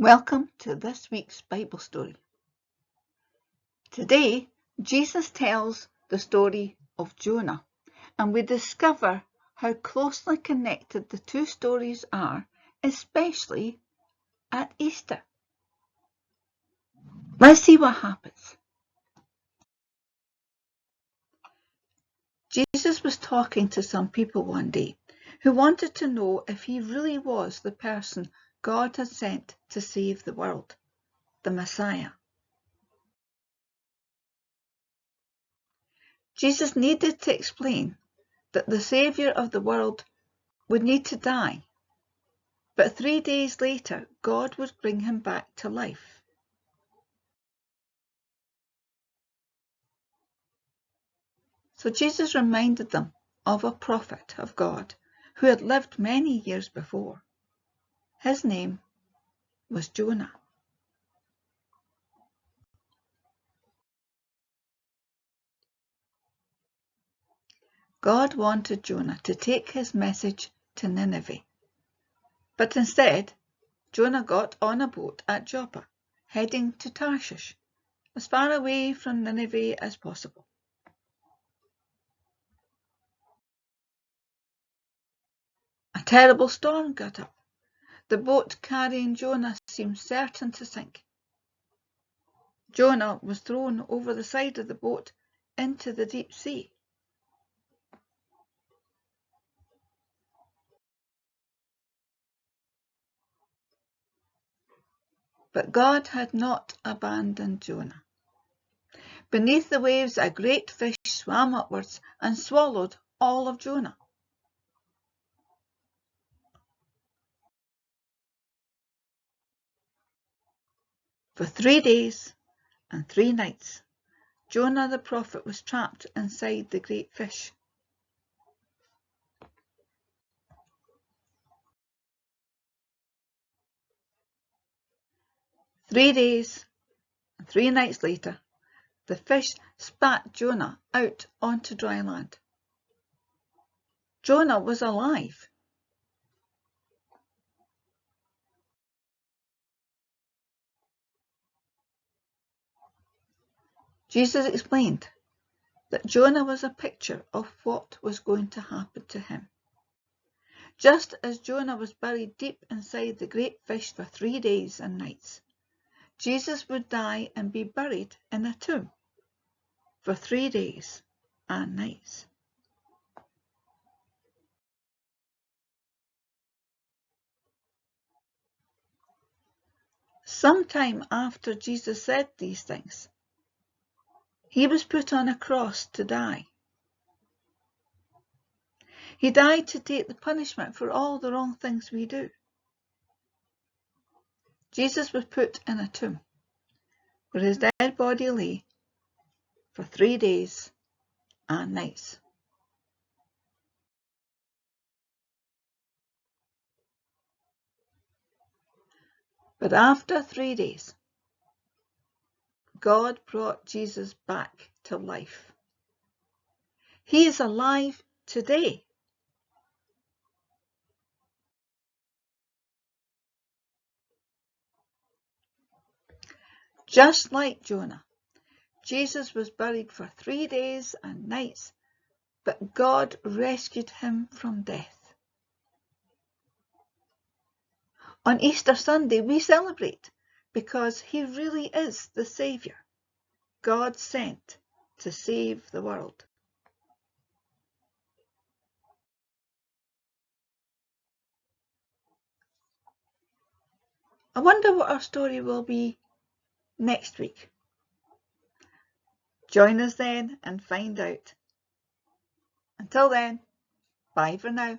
Welcome to this week's Bible story. Today, Jesus tells the story of Jonah, and we discover how closely connected the two stories are, especially at Easter. Let's see what happens. Jesus was talking to some people one day who wanted to know if he really was the person God had sent to save the world, the Messiah. Jesus needed to explain that the Saviour of the world would need to die, but 3 days later God would bring him back to life. So Jesus reminded them of a prophet of God who had lived many years before. His name was Jonah. God wanted Jonah to take his message to Nineveh, but instead Jonah got on a boat at Joppa, heading to Tarshish, as far away from Nineveh as possible. A terrible storm got up. The boat carrying Jonah seemed certain to sink. Jonah was thrown over the side of the boat into the deep sea. But God had not abandoned Jonah. Beneath the waves, a great fish swam upwards and swallowed all of Jonah. For 3 days and 3 nights, Jonah the prophet was trapped inside the great fish. Three days and 3 nights later, the fish spat Jonah out onto dry land. Jonah was alive. Jesus explained that Jonah was a picture of what was going to happen to him. Just as Jonah was buried deep inside the great fish for 3 days and nights, Jesus would die and be buried in a tomb for 3 days and nights. Sometime after Jesus said these things, he was put on a cross to die. He died to take the punishment for all the wrong things we do. Jesus was put in a tomb where his dead body lay for 3 days and nights. But after 3 days, God brought Jesus back to life. He is alive today. Just like Jonah, Jesus was buried for 3 days and nights, but God rescued him from death. On Easter Sunday, we celebrate because he really is the Saviour God sent to save the world. I wonder what our story will be next week. Join us then and find out. Until then, bye for now.